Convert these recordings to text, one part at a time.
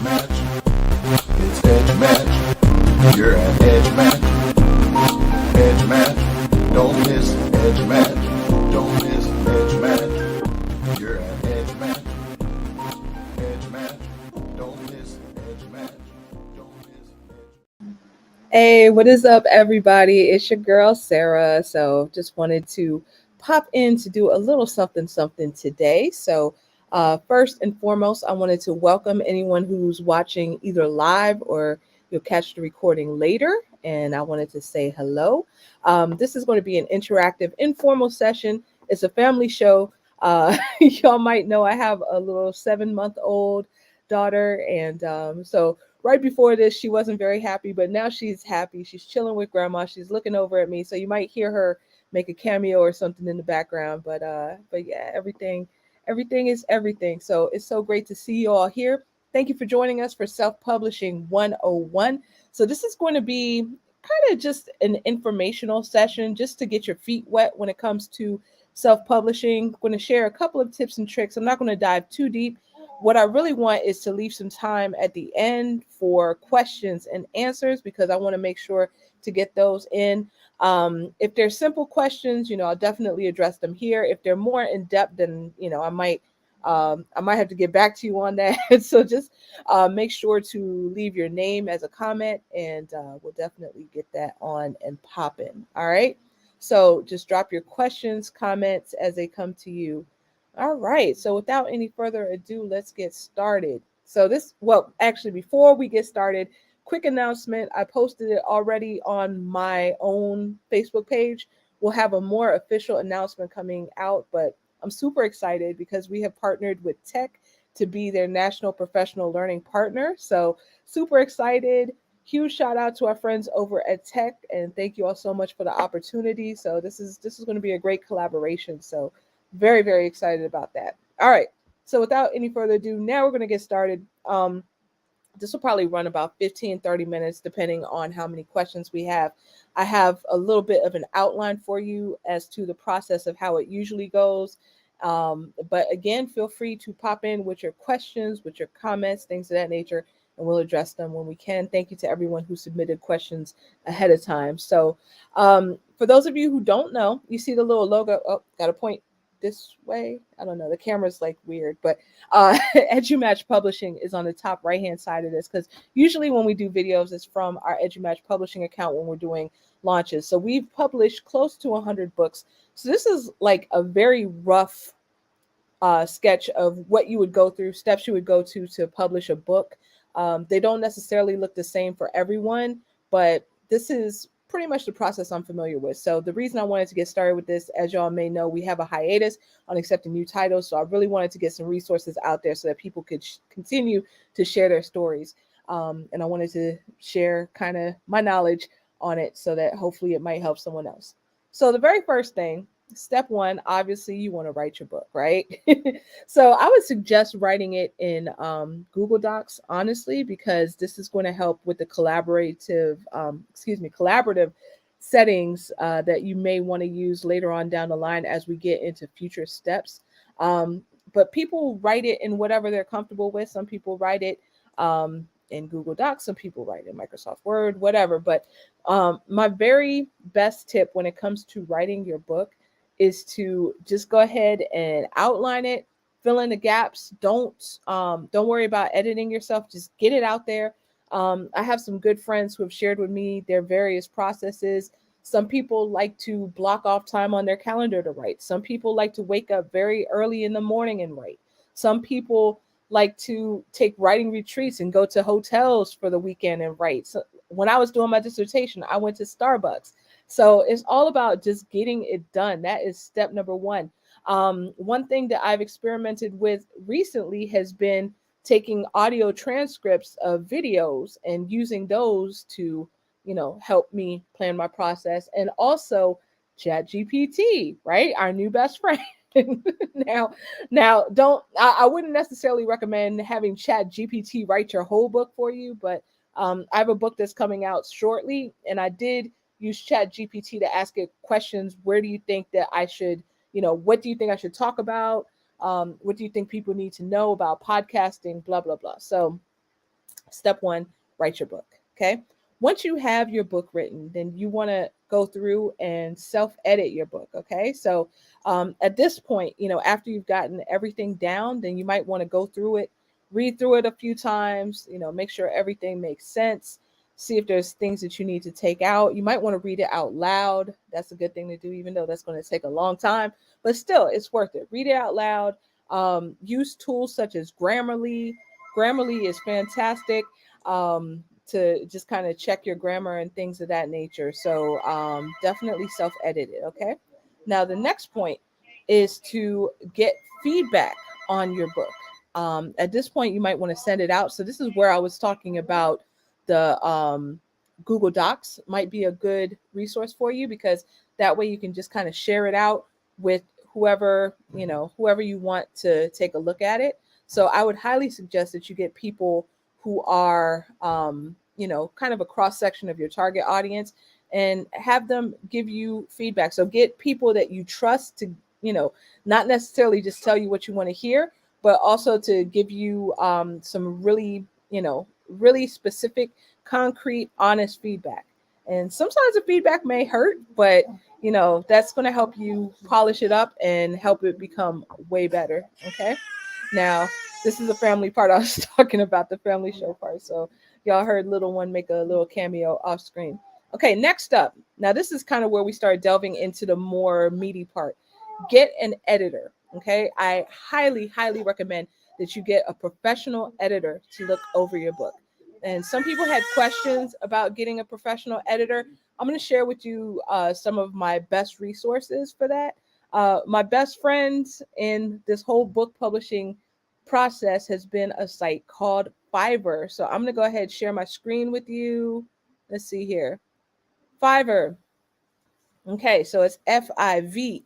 Edge Match. It's Edge Match. You're at Edge Match. Edge Match. Don't miss Edge Match. Don't miss Edge Match. You're at Edge Match. Edge Match. Don't miss Edge Match. Don't miss Edge. Hey, what is up, everybody? It's your girl, Sarah. So, just wanted to pop in to do a little something today. So, first and foremost, I wanted to welcome anyone who's watching either live or you'll catch the recording later. And I wanted to say hello. This is going to be an interactive, informal session. It's a family show. Y'all might know I have a little 7-month-old daughter. And so, right before this, she wasn't very happy, but now she's happy. She's chilling with grandma. She's looking over at me. So you might hear her make a cameo or something in the background. But yeah, everything is everything. So it's so great to see you all here. Thank you for joining us for Self-Publishing 101. So this is going to be kind of just an informational session just to get your feet wet when it comes to self-publishing. I'm going to share a couple of tips and tricks. I'm not going to dive too deep. What I really want is to leave some time at the end for questions and answers because I want to make sure to get those in. If they're simple questions, I'll definitely address them here. If they're more in depth, then I might have to get back to you on that. So just make sure to leave your name as a comment, and we'll definitely get that on and popping. All right. So just drop your questions, comments as they come to you. All right. So without any further ado, let's get started. Actually, before we get started, quick announcement. I posted it already on my own Facebook page. We'll have a more official announcement coming out, but I'm super excited because we have partnered with Tech to be their national professional learning partner. So super excited. Huge shout out to our friends over at Tech, and thank you all so much for the opportunity. So this is going to be a great collaboration. So very, very excited about that. All right. So without any further ado, now we're going to get started. This will probably run about 15-30 minutes, depending on how many questions we have. I have a little bit of an outline for you as to the process of how it usually goes. But again, feel free to pop in with your questions, with your comments, things of that nature, and we'll address them when we can. Thank you to everyone who submitted questions ahead of time. So for those of you who don't know, you see the little logo. Oh, got to point this way. I don't know. The camera's like weird, but EduMatch Publishing is on the top right-hand side of this because usually when we do videos, it's from our EduMatch Publishing account when we're doing launches. So we've published close to 100 books. So this is like a very rough sketch of what you would go through, steps you would go to publish a book. They don't necessarily look the same for everyone, but this is pretty much the process I'm familiar with. So the reason I wanted to get started with this, as y'all may know, we have a hiatus on accepting new titles. So I really wanted to get some resources out there so that people could continue to share their stories. And I wanted to share kind of my knowledge on it so that hopefully it might help someone else. So the very first thing, step one, obviously you want to write your book, right? So I would suggest writing it in Google Docs, honestly, because this is going to help with the collaborative settings that you may want to use later on down the line as we get into future steps. But people write it in whatever they're comfortable with. Some people write it in Google Docs, some people write in Microsoft Word, whatever. But my very best tip when it comes to writing your book is to just go ahead and outline it, fill in the gaps. Don't worry about editing yourself. Just get it out there. I have some good friends who have shared with me their various processes. Some people like to block off time on their calendar to write. Some people like to wake up very early in the morning and write. Some people like to take writing retreats and go to hotels for the weekend and write. So when I was doing my dissertation, I went to Starbucks. So it's all about just getting it done. That is step number one. One thing that I've experimented with recently has been taking audio transcripts of videos and using those to, help me plan my process. And also ChatGPT, right? Our new best friend. now I wouldn't necessarily recommend having ChatGPT write your whole book for you, but I have a book that's coming out shortly, and I did use ChatGPT to ask it questions. Where do you think that I should, what do you think I should talk about? What do you think people need to know about podcasting? Blah, blah, blah. So Step one, write your book. Okay. Once you have your book written, then you want to go through and self edit your book. Okay. So at this point, after you've gotten everything down, then you might want to go through it, read through it a few times, make sure everything makes sense. See if there's things that you need to take out. You might want to read it out loud. That's a good thing to do, even though that's going to take a long time. But still, it's worth it. Read it out loud. Use tools such as Grammarly. Grammarly is fantastic to just kind of check your grammar and things of that nature. So definitely self edit it. Okay. Now, the next point is to get feedback on your book. At this point, you might want to send it out. So, this is where I was talking about the Google Docs might be a good resource for you, because that way you can just kind of share it out with whoever you want to take a look at it. So I would highly suggest that you get people who are, kind of a cross section of your target audience, and have them give you feedback. So get people that you trust to, not necessarily just tell you what you want to hear, but also to give you some really, really specific, concrete, honest feedback. And sometimes the feedback may hurt, but that's going to help you polish it up and help it become way better. Okay. Now, this is a family part. I was talking about the family show part. So y'all heard little one make a little cameo off screen. Okay, next up. Now, this is kind of where we start delving into the more meaty part. Get an editor. Okay. I highly, highly recommend that you get a professional editor to look over your book. And some people had questions about getting a professional editor. I'm going to share with you some of my best resources for that. My best friends in this whole book publishing process has been a site called Fiverr. So I'm going to go ahead and share my screen with you. Let's see here. Fiverr. Okay, so it's Fiverr.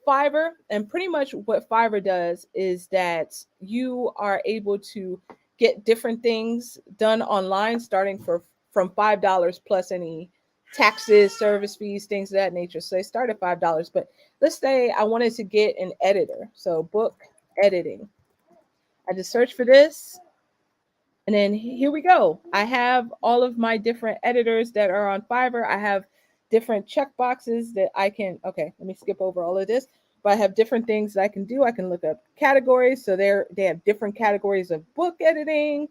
Fiverr. And pretty much what Fiverr does is that you are able to get different things done online, starting from $5 plus any taxes, service fees, things of that nature. So they start at $5. But let's say I wanted to get an editor. So book editing. I just search for this. And then here we go. I have all of my different editors that are on Fiverr. I have different check boxes that I can, okay, let me skip over all of this. But I have different things that I can do. I can look up categories. So they have different categories of book editing.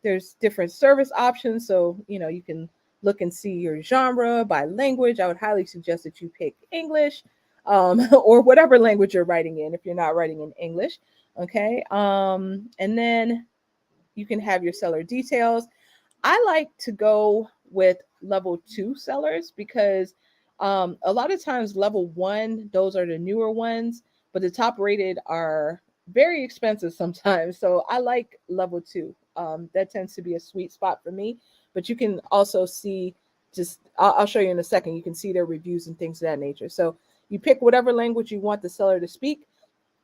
There's different service options. So, you can look and see your genre by language. I would highly suggest that you pick English or whatever language you're writing in if you're not writing in English. Okay. And then you can have your seller details. I like to go with level 2 sellers because a lot of times level 1, those are the newer ones, but the top rated are very expensive sometimes. So I like level 2. That tends to be a sweet spot for me. But you can also see, I'll show you in a second, you can see their reviews and things of that nature. So you pick whatever language you want the seller to speak.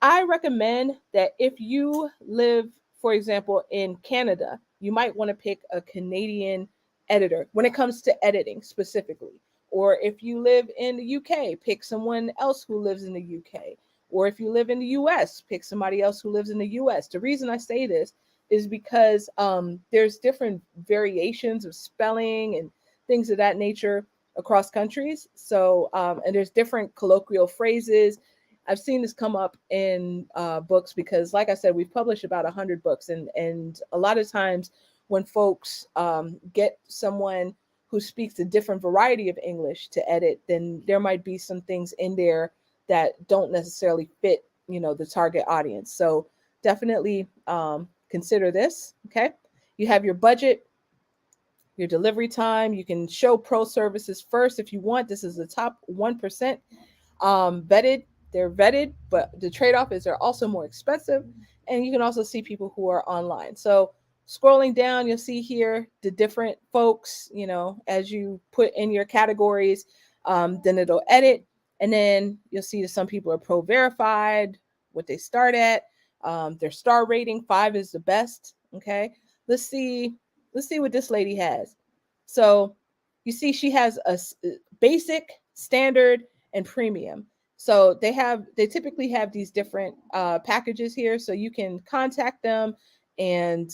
I recommend that if you live, for example, in Canada, you might want to pick a Canadian editor when it comes to editing specifically. Or if you live in the UK, pick someone else who lives in the UK. Or if you live in the US, pick somebody else who lives in the US. The reason I say this is because there's different variations of spelling and things of that nature across countries. So, and there's different colloquial phrases. I've seen this come up in books because, like I said, we've published about 100 books. And a lot of times when folks get someone who speaks a different variety of English to edit, then there might be some things in there that don't necessarily fit, the target audience. So definitely consider this. Okay. You have your budget, your delivery time. You can show pro services first if you want. This is the top 1% vetted. They're vetted, but the trade-off is they're also more expensive. And you can also see people who are online. So scrolling down, you'll see here the different folks, as you put in your categories, then it'll edit. And then you'll see that some people are pro verified, what they start at, their star rating, 5 is the best. Okay. Let's see what this lady has. So you see she has a basic, standard, and premium. So they typically have these different packages here. So you can contact them and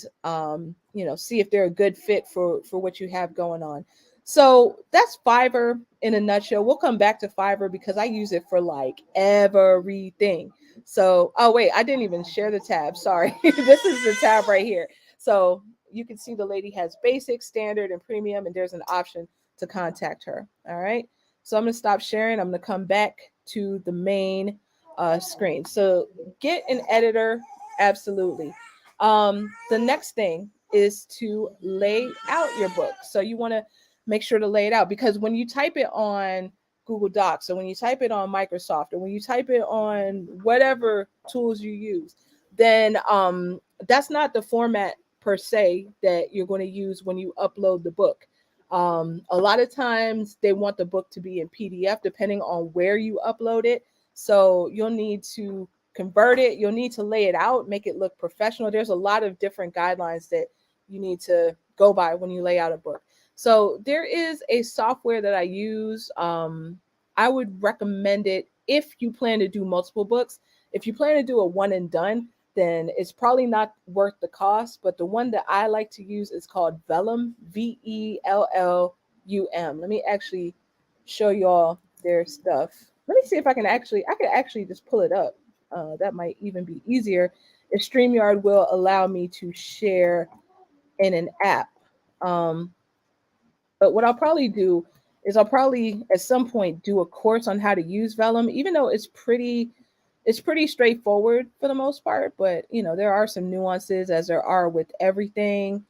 see if they're a good fit for what you have going on. So that's Fiverr in a nutshell. We'll come back to Fiverr because I use it for like everything. So, oh wait, I didn't even share the tab. Sorry. This is the tab right here. So you can see the lady has basic, standard, and premium, and there's an option to contact her. All right. So I'm going to stop sharing. I'm going to come back to the main screen. So get an editor. Absolutely. The next thing is to lay out your book. So you want to make sure to lay it out, because when you type it on Google Docs, or when you type it on Microsoft, or when you type it on whatever tools you use, then that's not the format per se that you're going to use when you upload the book. A lot of times they want the book to be in PDF depending on where you upload it. So you'll need to convert it. You'll need to lay it out, make it look professional. There's a lot of different guidelines that you need to go by when you lay out a book. So there is a software that I use. I would recommend it if you plan to do multiple books. If you plan to do a one and done, then it's probably not worth the cost. But the one that I like to use is called Vellum, Vellum. Let me actually show y'all their stuff. Let me see if I could actually just pull it up. That might even be easier if StreamYard will allow me to share in an app. But what I'll probably do is I'll probably at some point do a course on how to use Vellum, even though it's pretty straightforward for the most part. But there are some nuances, as there are with everything.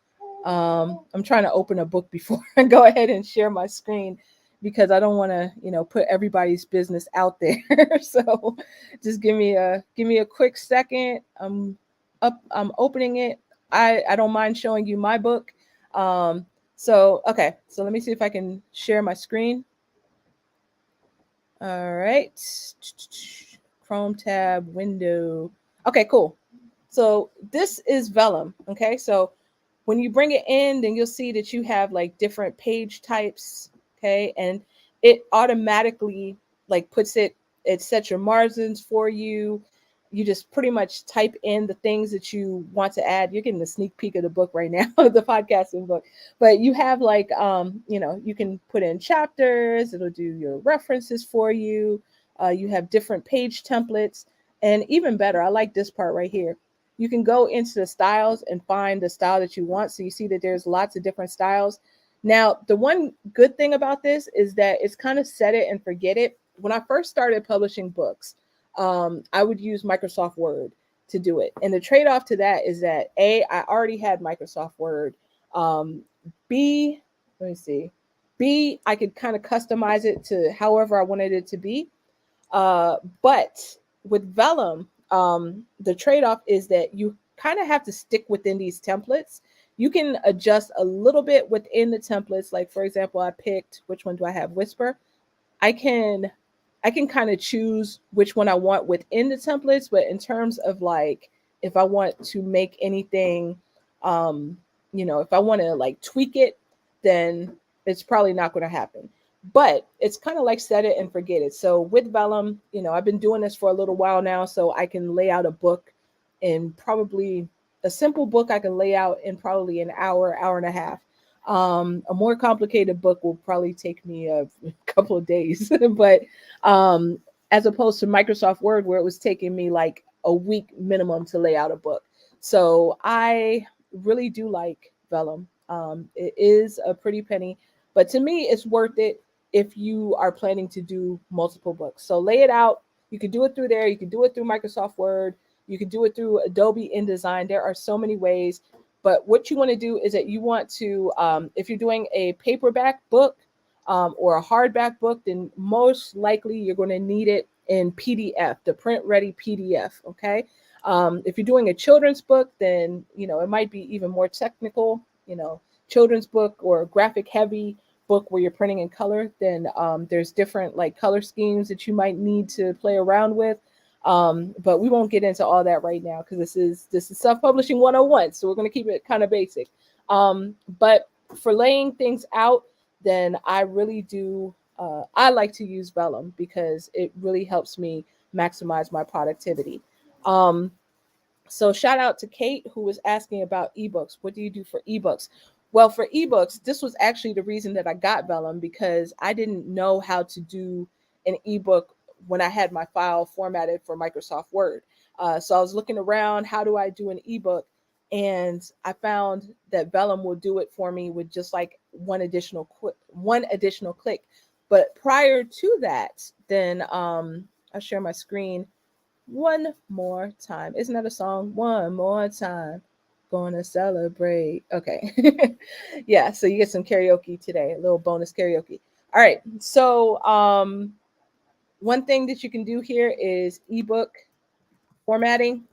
I'm trying to open a book before I go ahead and share my screen, because I don't want to put everybody's business out there. So just give me a quick second. I'm opening it. I don't mind showing you my book. Okay, so let me see if I can share my screen. All right. Chrome tab, window. Okay, cool. So this is Vellum. Okay, so when you bring it in, then you'll see that you have like different page types. Okay, and it automatically like it sets your margins for you. You just pretty much type in the things that you want to add. You're getting a sneak peek of the book right now, the podcasting book. But you have like, you can put in chapters. It'll do your references for you. You have different page templates. And even better, I like this part right here. You can go into the styles and find the style that you want. So you see that there's lots of different styles. Now, the one good thing about this is that it's kind of set it and forget it. When I first started publishing books, I would use Microsoft Word to do it. And the trade-off to that is that I already had Microsoft Word. B, let me see. B, I could kind of customize it to however I wanted it to be. But with Vellum, the trade-off is that you kind of have to stick within these templates. You can adjust a little bit within the templates. Like, for example, I picked, which one do I have? Whisper. I can kind of choose which one I want within the templates, but in terms of like, if I want to make anything, if I want to like tweak it, then it's probably not going to happen. But it's kind of like set it and forget it. So with Vellum, I've been doing this for a little while now, so I can lay out a book in probably a simple book I can lay out in probably an hour and a half. A more complicated book will probably take me a couple of days, but as opposed to Microsoft Word, where it was taking me like a week minimum to lay out a book. So I really do like Vellum. It is a pretty penny, but to me, it's worth it if you are planning to do multiple books. So lay it out. You can do it through there. You can do it through Microsoft Word. You can do it through Adobe InDesign. There are so many ways. But what you want to do is that you want to, if you're doing a paperback book or a hardback book, then most likely you're going to need it in PDF, the print ready PDF. Okay. If you're doing a children's book, then, it might be even more technical, children's book or graphic heavy book where you're printing in color, then there's different like color schemes that you might need to play around with. But we won't get into all that right now because this is self-publishing 101. So we're going to keep it kind of basic. But for laying things out, then I really do. I like to use Vellum because it really helps me maximize my productivity. So shout out to Kate who was asking about ebooks. What do you do for ebooks? Well, for ebooks, this was actually the reason that I got Vellum, because I didn't know how to do an ebook when I had my file formatted for Microsoft Word. So I was looking around, how do I do an ebook? And I found that Vellum will do it for me with just like one additional click. But prior to that, then I'll share my screen one more time. Isn't that a song? One more time. Gonna celebrate. Okay. Yeah, so you get some karaoke today, a little bonus karaoke. All right. So one thing that you can do here is ebook formatting.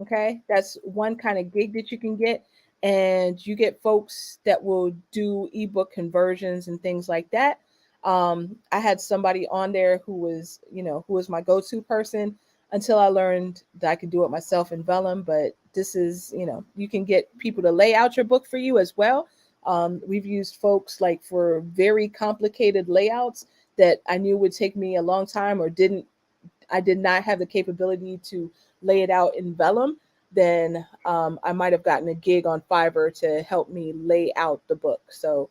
Okay, that's one kind of gig that you can get, and you get folks that will do ebook conversions and things like that. I had somebody on there who was, who was my go-to person until I learned that I could do it myself in Vellum. But this is, you can get people to lay out your book for you as well. We've used folks like for very complicated layouts that I knew would take me a long time, or I did not have the capability to lay it out in Vellum, then I might have gotten a gig on Fiverr to help me lay out the book. So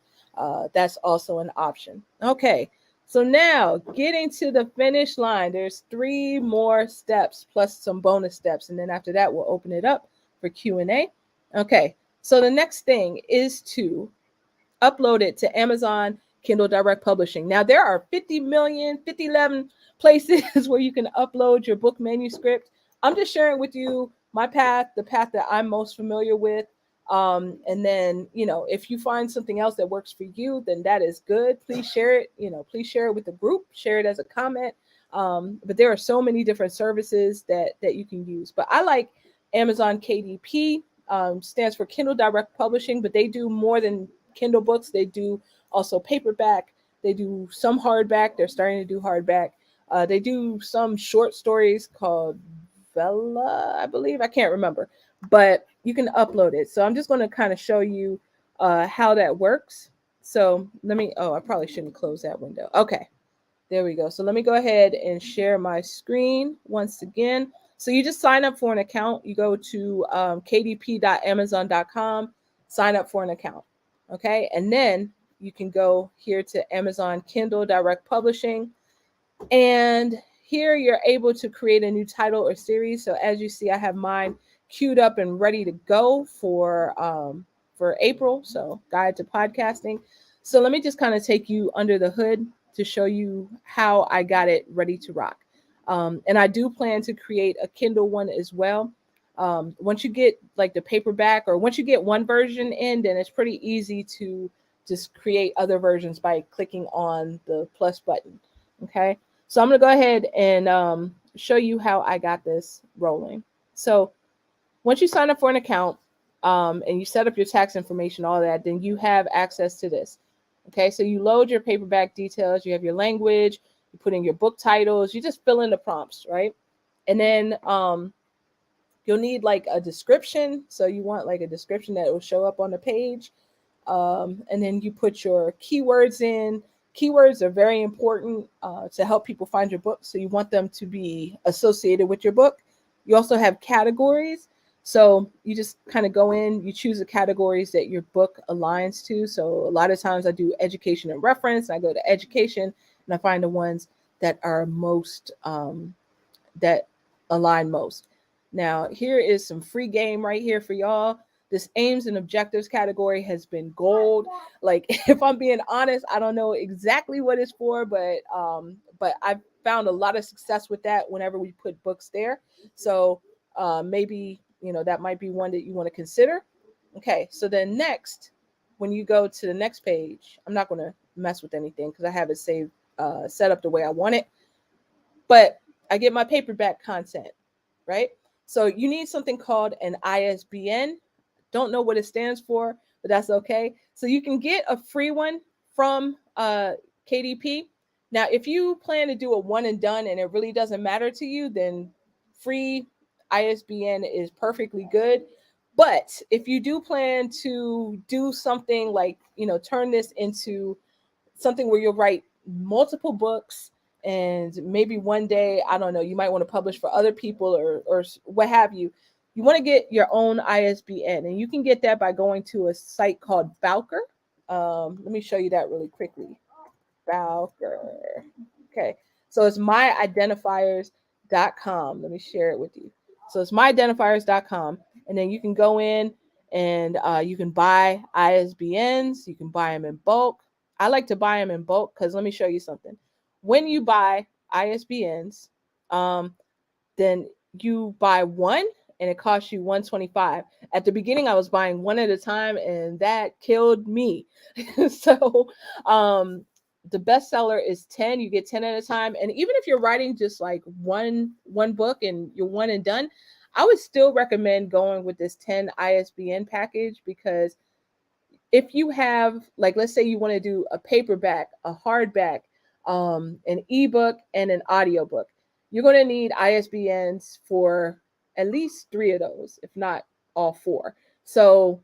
that's also an option. Okay, so now getting to the finish line, there's 3 more steps plus some bonus steps, and then after that we'll open it up for Q&A. Okay, so the next thing is to upload it to Amazon Kindle Direct Publishing. Now there are 50 places where you can upload your book manuscript. I'm just sharing with you my path, the path that I'm most familiar with. And then, if you find something else that works for you, then that is good. Please share it, please share it with the group, share it as a comment. But there are so many different services that you can use. But I like Amazon KDP, stands for Kindle Direct Publishing, but they do more than Kindle books. They do also paperback. They do some hardback. They're starting to do hardback. They do some short stories called Vella, I believe. I can't remember, but you can upload it. So I'm just going to kind of show you how that works. So I probably shouldn't close that window. Okay, there we go. So let me go ahead and share my screen once again. So you just sign up for an account. You go to kdp.amazon.com, sign up for an account. Okay, and then you can go here to Amazon Kindle Direct Publishing, and here you're able to create a new title or series. So as you see, I have mine queued up and ready to go for April. So Guide to Podcasting. So let me just kind of take you under the hood to show you how I got it ready to rock. And I do plan to create a Kindle one as well. Once you get like the paperback, or once you get one version in, then it's pretty easy to just create other versions by clicking on the plus button. Okay, so I'm going to go ahead and show you how I got this rolling. So once you sign up for an account and you set up your tax information, all that, then you have access to this. Okay, so you load your paperback details, you have your language, you put in your book titles, you just fill in the prompts, right? And then you'll need like a description. So you want like a description that will show up on the page. And then you put your keywords in. Keywords are very important to help people find your book. So you want them to be associated with your book. You also have categories. So you just kind of go in, you choose the categories that your book aligns to. So a lot of times I do education and reference. I go to education and I find the ones that are most, that align most. Now, here is some free game right here for y'all. This aims and objectives category has been gold. Like, if I'm being honest, I don't know exactly what it's for, but I've found a lot of success with that whenever we put books there. So maybe, that might be one that you want to consider. Okay, so then next, when you go to the next page, I'm not going to mess with anything because I have it saved, set up the way I want it. But I get my paperback content, right? So you need something called an ISBN. Don't know what it stands for, but that's okay. So you can get a free one from KDP. Now, if you plan to do a one and done and it really doesn't matter to you, then free ISBN is perfectly good. But if you do plan to do something like, turn this into something where you'll write multiple books and maybe one day, I don't know, you might want to publish for other people or what have you. You want to get your own ISBN, and you can get that by going to a site called Bowker. Let me show you that really quickly. Bowker. Okay. So it's myidentifiers.com. Let me share it with you. So it's myidentifiers.com. And then you can go in and you can buy ISBNs. You can buy them in bulk. I like to buy them in bulk because let me show you something. When you buy ISBNs, then you buy one and it costs you 125. At the beginning, I was buying one at a time and that killed me. So the bestseller is 10. You get 10 at a time. And even if you're writing just like one book and you're one and done, I would still recommend going with this 10 ISBN package, because if you have, like, let's say you want to do a paperback, a hardback, an ebook, and an audiobook, you're going to need ISBNs for at least 3 of those, if not all 4. So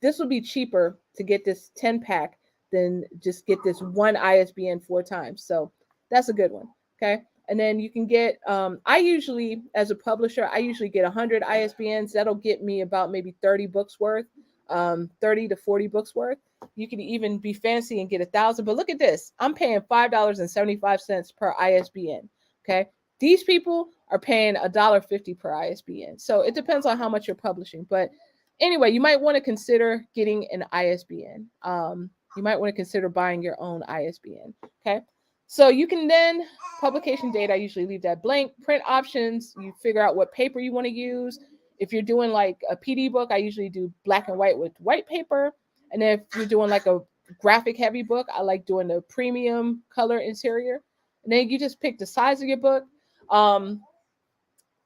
this will be cheaper to get this 10 pack than just get this one ISBN 4 times. So that's a good one. Okay. And then you can get, I usually, as a publisher, I usually get 100 ISBNs. That'll get me about maybe 30 books worth, 30 to 40 books worth. You can even be fancy and get 1,000. But look at this. I'm paying $5.75 per ISBN. Okay. These people are paying $1.50 per ISBN. So it depends on how much you're publishing. But anyway, you might want to consider getting an ISBN. You might want to consider buying your own ISBN. Okay. So you can then, publication date, I usually leave that blank. Print options, you figure out what paper you want to use. If you're doing like a PD book, I usually do black and white with white paper. And if you're doing like a graphic heavy book, I like doing the premium color interior. And then you just pick the size of your book.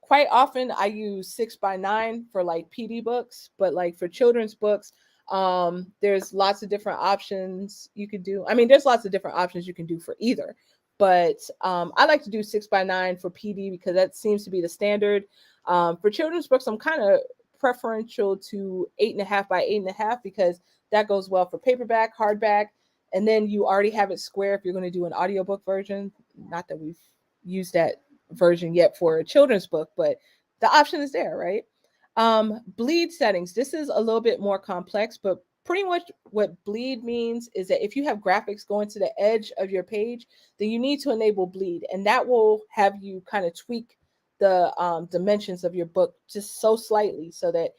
Quite often I use 6x9 for like PD books, but like for children's books, there's lots of different options you could do. I mean, there's lots of different options you can do for either, but I like to do 6x9 for PD because that seems to be the standard. For children's books, I'm kind of preferential to 8.5 by 8.5 because that goes well for paperback, hardback, and then you already have it square if you're going to do an audiobook version. Not that we've used that version yet for a children's book, but the option is there, right? Bleed settings. This is a little bit more complex, but pretty much what bleed means is that if you have graphics going to the edge of your page, then you need to enable bleed, and that will have you kind of tweak the dimensions of your book just so slightly so that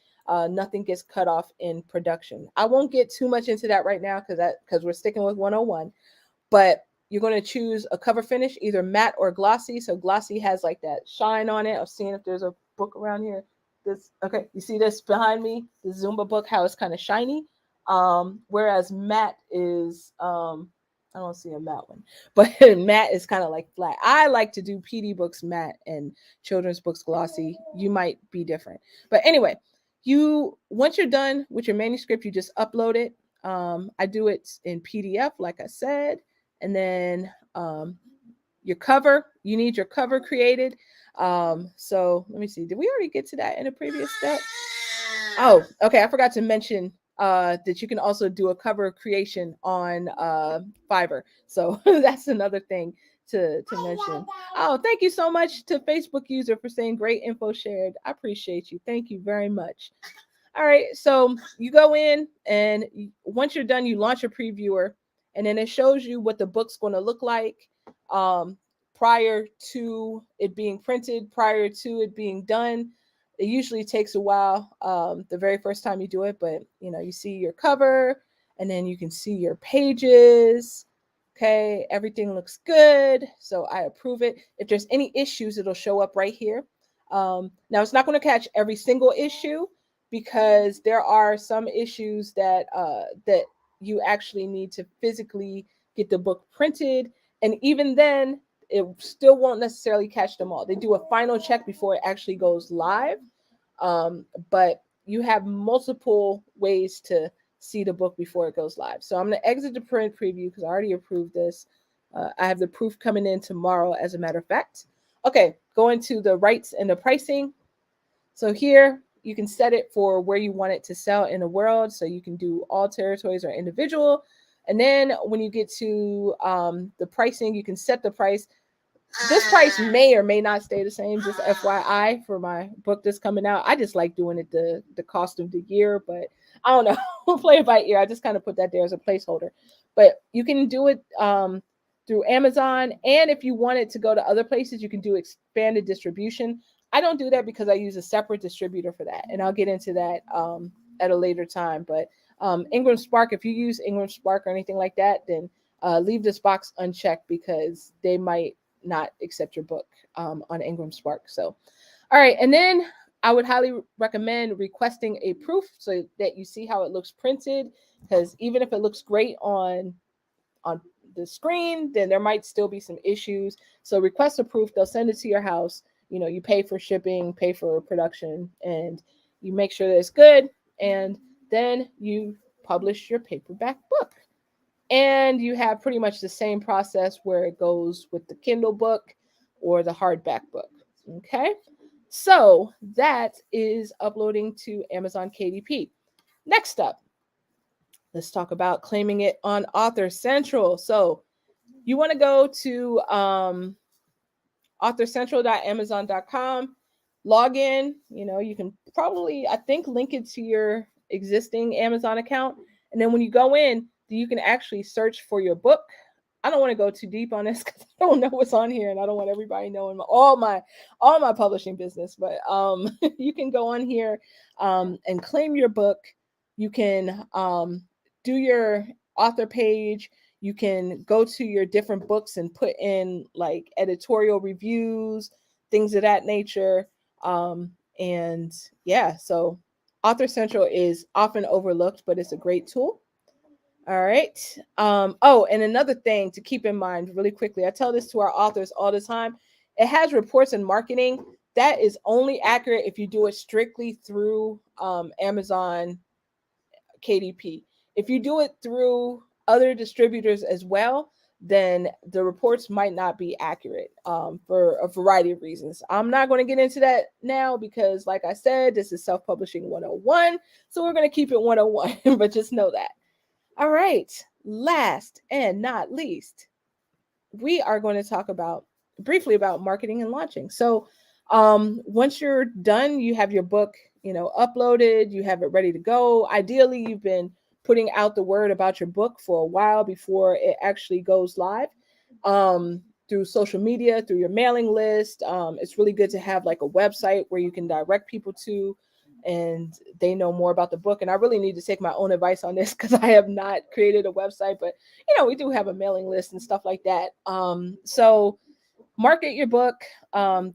nothing gets cut off in production. I won't get too much into that right now because we're sticking with 101, but you're going to choose a cover finish, either matte or glossy. So glossy has like that shine on it. I'm seeing if there's a book around here. Okay, you see this behind me, the Zumba book, how it's kind of shiny. Whereas matte is, I don't see a matte one, but matte is kind of like flat. I like to do PD books matte and children's books glossy. You might be different, but anyway, once you're done with your manuscript, you just upload it. I do it in PDF, like I said, and then your cover. You need your cover created. So let me see. Did we already get to that in a previous step? Oh, okay. I forgot to mention that you can also do a cover creation on Fiverr. So that's another thing to mention. Oh, thank you so much to Facebook user for saying great info shared. I appreciate you. Thank you very much. All right. So you go in and once you're done, you launch a previewer and then it shows you what the book's going to look like prior to it being printed, prior to it being done. It usually takes a while the very first time you do it, but you see your cover and then you can see your pages. Okay, everything looks good, so I approve it. If there's any issues, it'll show up right here. Now it's not going to catch every single issue because there are some issues that you actually need to physically get the book printed, and even then it still won't necessarily catch them all. They do a final check before it actually goes live. But you have multiple ways to see the book before it goes live. So I'm going to exit the print preview because I already approved this. I have the proof coming in tomorrow, as a matter of fact. Okay, going to the rights and the pricing. So here you can set it for where you want it to sell in the world. So you can do all territories or individual. And then when you get to the pricing, you can set the price. This price may or may not stay the same. Just FYI for my book that's coming out. I just like doing it the cost of the year, but I don't know. We'll play it by ear. I just kind of put that there as a placeholder. But you can do it through Amazon, and if you want it to go to other places, you can do expanded distribution. I don't do that because I use a separate distributor for that, and I'll get into that at a later time. But Ingram Spark, if you use Ingram Spark or anything like that, then leave this box unchecked because they might not accept your book on Ingram Spark. So, all right. And then I would highly recommend requesting a proof so that you see how it looks printed, because even if it looks great on the screen, then there might still be some issues. So request a proof. They'll send it to your house. You know, you pay for shipping, pay for production, and you make sure that it's good. And then you publish your paperback book. And you have pretty much the same process where it goes with the Kindle book or the hardback book. Okay. So that is uploading to Amazon KDP. Next up, let's talk about claiming it on Author Central. So you want to go to authorscentral.amazon.com, log in. You know, you can probably, I think, link it to your existing Amazon account. And then when you go in, you can actually search for your book. I don't want to go too deep on this because I don't know what's on here, and I don't want everybody knowing all my publishing business. But you can go on here and claim your book. You can do your author page. You can go to your different books and put in like editorial reviews, things of that nature. And yeah, so Author Central is often overlooked, but it's a great tool. All right. Oh, and another thing to keep in mind really quickly, I tell this to our authors all the time. It has reports and marketing. That is only accurate if you do it strictly through Amazon KDP. If you do it through other distributors as well, then the reports might not be accurate for a variety of reasons. I'm not going to get into that now because, like I said, this is self-publishing 101. So we're going to keep it 101, but just know that. All right, last and not least, we are going to talk briefly about marketing and launching. So once you're done, you have your book, uploaded, you have it ready to go. Ideally, you've been putting out the word about your book for a while before it actually goes live through social media, through your mailing list. It's really good to have like a website where you can direct people to, and they know more about the book. And I really need to take my own advice on this because I have not created a website, but we do have a mailing list and stuff like that. So market your book,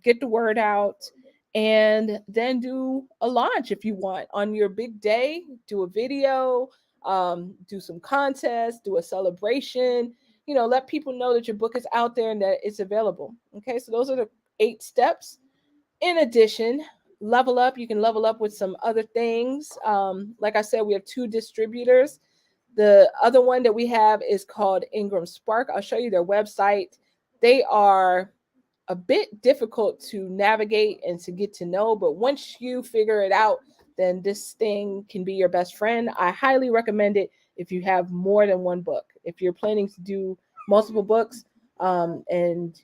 get the word out, and then do a launch if you want on your big day. Do a video, do some contests, do a celebration. Let people know that your book is out there and that it's available. Okay, so those are the 8 steps. In addition, level up. You can level up with some other things. Like I said, we have 2 distributors. The other one that we have is called Ingram Spark. I'll show you their website. They are a bit difficult to navigate and to get to know, but once you figure it out, then this thing can be your best friend. I highly recommend it if you have more than one book. If you're planning to do multiple books, and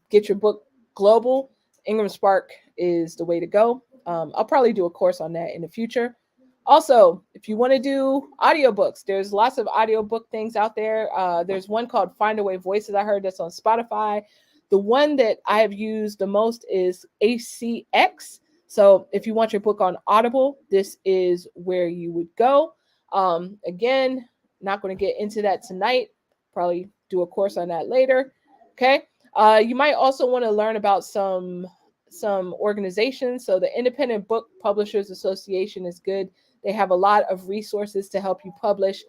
get your book global, Ingram Spark is the way to go. I'll probably do a course on that in the future. Also, if you want to do audiobooks, there's lots of audiobook things out there. There's one called Find Away Voices I heard that's on Spotify. The one that I have used the most is ACX. So if you want your book on Audible, this is where you would go. Again, not going to get into that tonight. Probably do a course on that later. Okay. You might also want to learn about some organizations. So the Independent Book Publishers Association is good. They have a lot of resources to help you publish.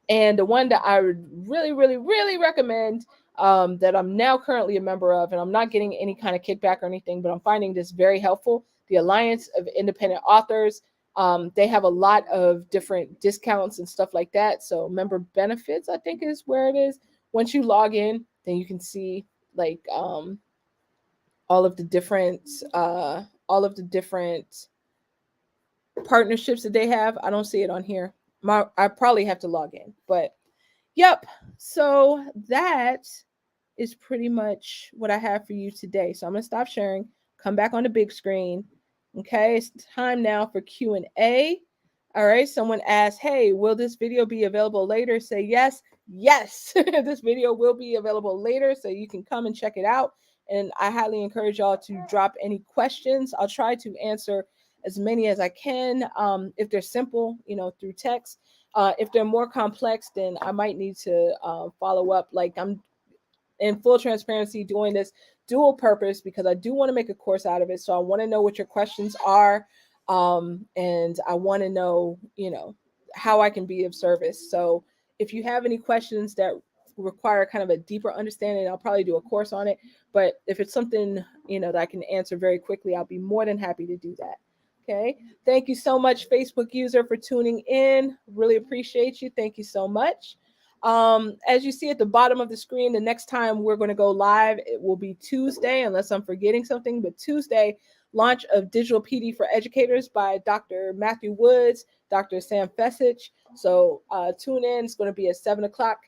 And the one that I would really, really, really recommend, that I'm now currently a member of, and I'm not getting any kind of kickback or anything, but I'm finding this very helpful, the Alliance of Independent Authors. They have a lot of different discounts and stuff like that. So member benefits, I think, is where it is. Once you log in, then you can see like all of the different partnerships that they have. I don't see it on here. I probably have to log in, but yep. So that is pretty much what I have for you today. So I'm going to stop sharing, come back on the big screen. Okay, it's time now for Q&A. All right, someone asked, hey, will this video be available later? Say yes. Yes, this video will be available later, so you can come and check it out. And I highly encourage y'all to drop any questions. I'll try to answer as many as I can. If they're simple, through text. If they're more complex, then I might need to follow up. Like, I'm in full transparency doing this dual purpose because I do want to make a course out of it. So I want to know what your questions are. And I want to know, how I can be of service. So if you have any questions that require kind of a deeper understanding, I'll probably do a course on it. But if it's something, that I can answer very quickly, I'll be more than happy to do that. Okay. Thank you so much, Facebook user, for tuning in. Really appreciate you. Thank you so much. As you see at the bottom of the screen, the next time we're going to go live, it will be Tuesday, unless I'm forgetting something, but Tuesday, launch of Digital PD for Educators by Dr. Matthew Woods, Dr. Sam Fessich. So tune in. It's going to be at 7 o'clock.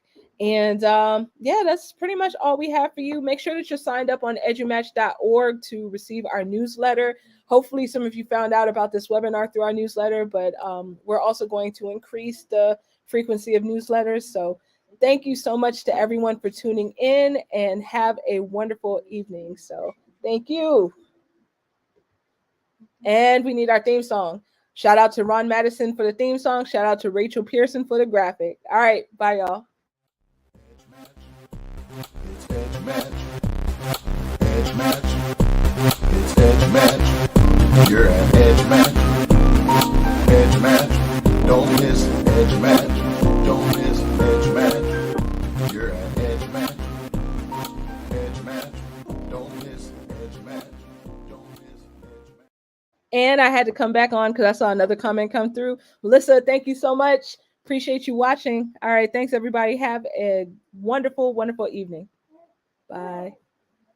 And yeah, that's pretty much all we have for you. Make sure that you're signed up on edumatch.org to receive our newsletter. Hopefully some of you found out about this webinar through our newsletter, but we're also going to increase the frequency of newsletters. So thank you so much to everyone for tuning in, and have a wonderful evening. So thank you. And we need our theme song. Shout out to Ron Madison for the theme song. Shout out to Rachel Pearson for the graphic. All right. Bye, y'all. It's Edge Match. Edge Match. It's Edge Match. You're at Edge Match. Edge Match. Don't miss Edge Match. Don't miss Edge Match. You're at Edge Match. Edge Match. Don't miss Edge Match. Don't miss Edge Match. And I had to come back on because I saw another comment come through. Melissa, thank you so much. Appreciate you watching. All right. Thanks, everybody. Have a wonderful, wonderful evening. Bye.